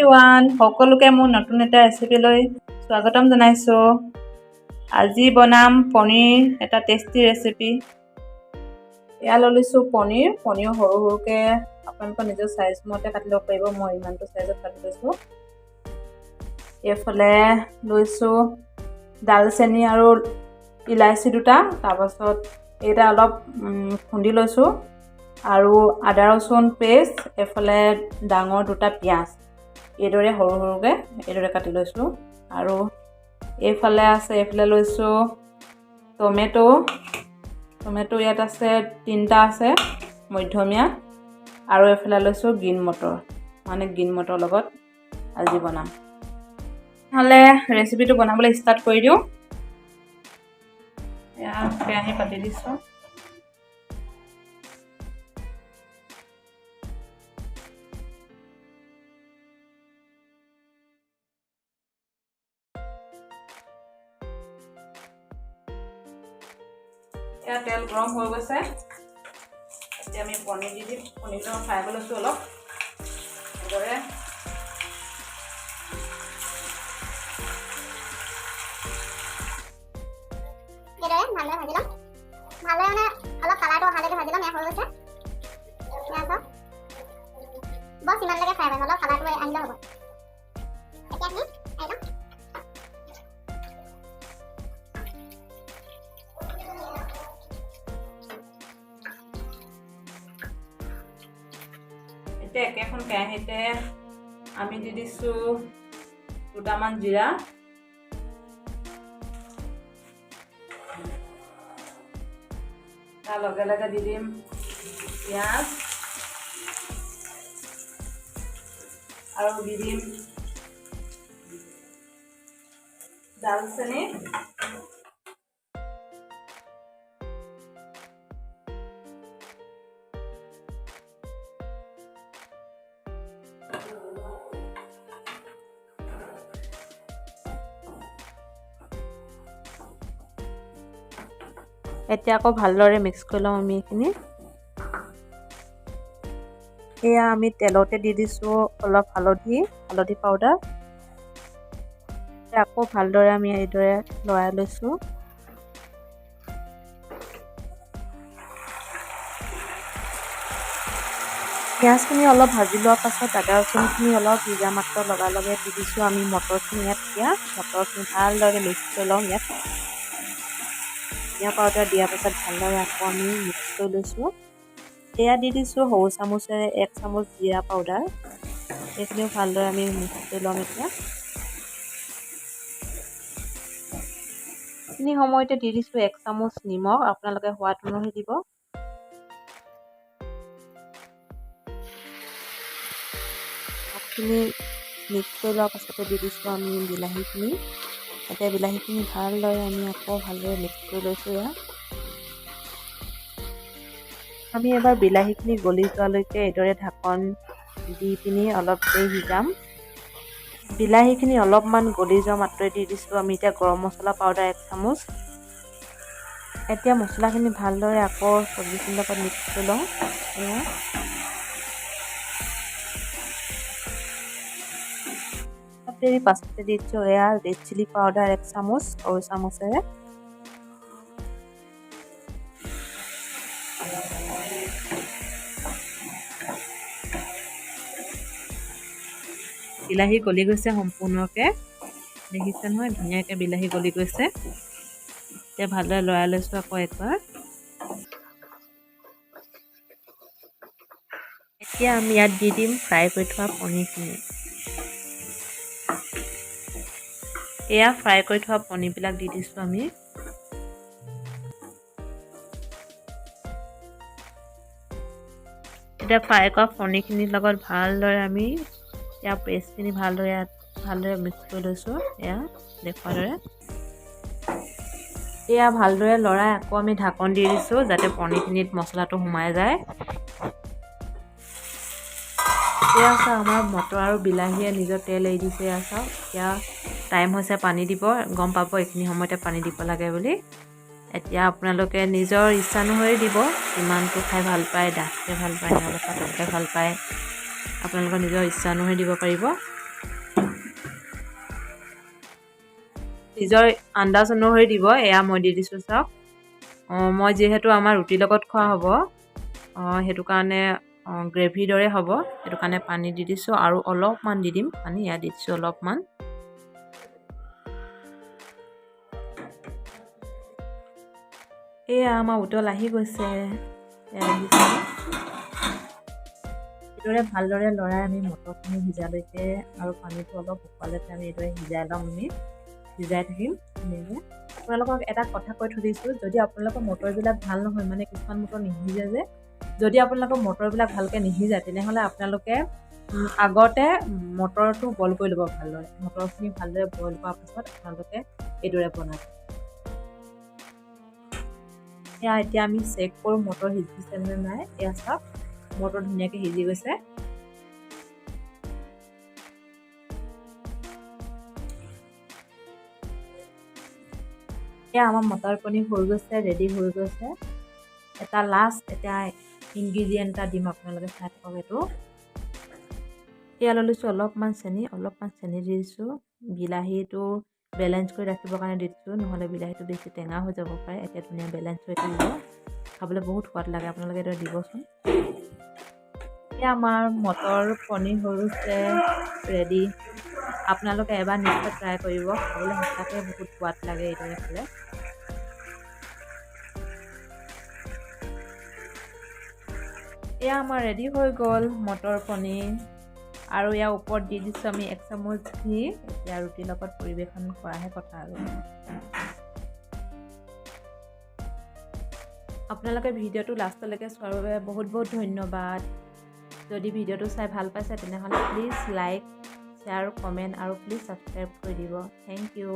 Everyone, সকলোকে মোৰ নতুন এটা ৰেচিপিলৈ স্বাগতম জনাইছোঁ। আজি বনাম পনীৰ এটা টেষ্টি ৰেচিপি। এয়া লৈ লৈছোঁ পনীৰ সৰু সৰুকৈ আপোনালোকৰ নিজৰ চাইজ মতে কাটি ল'ব পাৰিব। মই ইমানটো চাইজত কাটি লৈছোঁ। এইফালে লৈছোঁ ডালচেনি আৰু ইলাচি দুটা, তাৰপাছত এইটা অলপ খুন্দি লৈছোঁ আৰু আদা ৰচুন পেষ্ট, এইফালে ডাঙৰ দুটা পিঁয়াজ এইদৰে সৰু সৰুকৈ এইদৰে কাটি লৈছোঁ। আৰু এইফালে লৈছোঁ টমেটো ইয়াত আছে 3টা আছে মধ্যমীয়া, আৰু এইফালে লৈছোঁ গ্ৰীণ মটৰ লগত আজি বনাম। নহ'লে ৰেচিপিটো বনাবলৈ ষ্টাৰ্ট কৰি দিওঁ। এয়া কেৰাহী পাতি দিছোঁ। এয়া তেল গৰম হৈ গৈছে। এতিয়া আমি পনীৰ দি দিম। পনীৰটো ফ্ৰাই কৰি লৈছোঁ অলপ এনেদৰে। ভালদৰে ভাজি ল'ম। ভালদৰে অলপ কালাৰটো অহালৈকে ভাজি ল'ম। এয়া হৈ গৈছে। বছ ইমানলৈকে ফ্ৰাই কৰিম, অলপ কালাৰটো আনিলে হ'ব। এতিয়া আমি আহি ল'ম। এতিয়া একেখন কেৰাহীতে আমি দি দিছোঁ 2টামান জিৰা, তাৰ লগে লগে দি দিম পিঁয়াজ আৰু দি দিম ডালচেনি, এতিয়া আকৌ ভালদৰে মিক্স কৰি ল'ম আমি এইখিনি। এয়া আমি তেলতে দি দিছোঁ অলপ হালধি পাউডাৰ। আকৌ ভালদৰে আমি এইদৰে লৰাই লৈছোঁ। পিঁয়াজখিনি অলপ ভাজি লোৱাৰ পাছত আদা ৰচুনখিনি অলপ সিজা মাত্ৰ লগে দি দিছোঁ আমি মটৰখিনি ইয়াত। মটৰখিনি ভালদৰে মিক্স কৰি লওঁ। ইয়াত ধনিয়া পাউডাৰ দিয়াৰ পাছত ভালদৰে আকৌ আমি মিক্স কৰি লৈছোঁ। এয়া দি দিছোঁ সৰু চামুচেৰে 1 চামুচ জিৰা পাউডাৰ। এইখিনিও ভালদৰে আমি মিক্স কৰি ল'ম। এতিয়া এইখিনি সময়তে দি দিছোঁ 1 চামুচ নিমখ, আপোনালোকে সোৱাদ অনুসৰি দিব। নিমখখিনি মিক্স কৰি লোৱাৰ পাছতে দি দিছোঁ আমি বিলাহীখিনি। এতিয়া বিলাহীখিনি ভালদৰে আমি আকৌ ভালদৰে মিক্স কৰি লৈছোঁ। আমি এবাৰ বিলাহীখিনি গলি যোৱালৈকে এইদৰে ঢাকন দি পিনি অলপ দেৰি সিজাম। বিলাহীখিনি অলপমান গলি যোৱা মাত্ৰই দি দিছোঁ আমি এতিয়া গৰম মছলা পাউডাৰ 1 চামুচ। এতিয়া মছলাখিনি ভালদৰে আকৌ চব্জিখিনিৰ লগত মিক্স কৰি লওঁ। দেৰি পাছতে দি দিছোঁ এয়া ৰেড চিলি পাউডাৰ 1 চামুচ সৰু চামুচেৰে। বিলাহী গলি গৈছে সম্পূৰ্ণকৈ, দেখিছে নহয় ধুনীয়াকৈ বিলাহী গলি গৈছে। এতিয়া ভালদৰে লৰাই লৈছোঁ আকৌ একবাৰ। এতিয়া আমি ইয়াত দি দিম ফ্ৰাই কৰি থোৱা পনীৰখিনি। এয়া ফ্ৰাই কৰি থোৱা পনীৰবিলাক দি দিছোঁ আমি। এতিয়া ফ্ৰাই কৰা পনীৰখিনিৰ লগত ভালদৰে আমি ইয়াৰ পেষ্টখিনি ভালদৰে মিক্স কৰি লৈছোঁ। এয়া দেখুৱাৰ দৰে। এয়া ভালদৰে লৰাই আকৌ আমি ঢাকন দি দিছোঁ যাতে পনীৰখিনিত মছলাটো সোমাই যায়। এয়া চাওক আমাৰ মটৰ আৰু বিলাহীয়ে নিজৰ তেল এৰি দিছে। এয়া চাওক এতিয়া টাইম হৈছে পানী দিব। গম পাব এইখিনি সময়তে পানী দিব লাগে বুলি। এতিয়া আপোনালোকে নিজৰ ইচ্ছা অনুসৰি দিব, কিমানটো খাই ভাল পায়, ডাঠকৈ ভাল পায় নহ'লে পাতলকৈ ভাল পায়, আপোনালোকৰ নিজৰ ইচ্ছা অনুসৰি দিব পাৰিব। নিজৰ আন্দাজ অনুসৰি দিব। এয়া মই দি দিছোঁ চাওক। মই যিহেতু আমাৰ ৰুটিৰ লগত খোৱা হ'ব সেইটো কাৰণে গ্ৰেভিৰ দৰে হ'ব, সেইটো কাৰণে পানী দি দিছোঁ আৰু অলপমান দি দিম পানী। এয়া দি দিছোঁ অলপমান। এয়া আমাৰ উতল আহি গৈছে। এইদৰে ভালদৰে লৰাই আমি মটৰখিনি সিজালৈকে আৰু পানীটো অলপ শুকালৈকে আমি এইদৰে সিজাই ল'ম। আমি সিজাই থাকিম ধুনীয়াকৈ। আপোনালোকক এটা কথা কৈ থৈ দিছোঁ, যদি আপোনালোকৰ মটৰবিলাক ভাল নহয়, মানে কিছুমান মটৰ নিসিজে যে, যদি আপোনালোকৰ মটৰবিলাক ভালকৈ নিসিজায় তেনেহ'লে আপোনালোকে আগতে মটৰটো বইল কৰি ল'ব ভালদৰে। মটৰখিনি ভালদৰে বইল কৰাৰ পাছত আপোনালোকে এইদৰে বনাব। এয়া এতিয়া আমি চেক কৰোঁ মটৰ সিজিছে নে নাই। এয়া চাওক মটৰ ধুনীয়াকৈ সিজি গৈছে। এয়া আমাৰ মটৰ পনীৰ হৈ গৈছে, ৰেডি হৈ গৈছে। এটা লাষ্ট এতিয়া ইনগ্ৰিডিয়েণ্ট এটা দিম, আপোনালোকে চাই থাকক এইটো। এয়া লৈ লৈছোঁ অলপমান চেনি দি দিছোঁ। বিলাহীটো বেলেঞ্চ কৰি ৰাখিবৰ কাৰণে দি দিছোঁ, নহ'লে বিলাহীটো বেছি টেঙা হৈ যাব পাৰে। এতিয়া ধুনীয়া বেলেঞ্চ হৈ থাকিব, খাবলৈ বহুত সোৱাদ লাগে। আপোনালোকে এইটো দিবচোন। এতিয়া আমাৰ মটৰ পনীৰ হৈ গৈছে ৰেডি। আপোনালোকে এবাৰ নিশ্চয় ট্ৰাই কৰিব, খাবলৈ সঁচাকৈ বহুত সোৱাদ লাগে এইদৰে খালে। এয়া আমাৰ ৰেডি হৈ গ'ল মটৰ পনীৰ, আৰু ইয়াৰ ওপৰত দি দিছোঁ আমি 1 চামুচ ঘি। এতিয়া ৰুটিৰ লগত পৰিৱেশন কৰাহে কথা আৰু। আপোনালোকে ভিডিঅ'টো লাষ্টলৈকে চোৱাৰ বাবে বহুত বহুত ধন্যবাদ। যদি ভিডিঅ'টো চাই ভাল পাইছে তেনেহ'লে প্লিজ লাইক, শ্বেয়াৰ, কমেণ্ট আৰু প্লিজ ছাবস্ক্ৰাইব কৰি দিব। Thank U.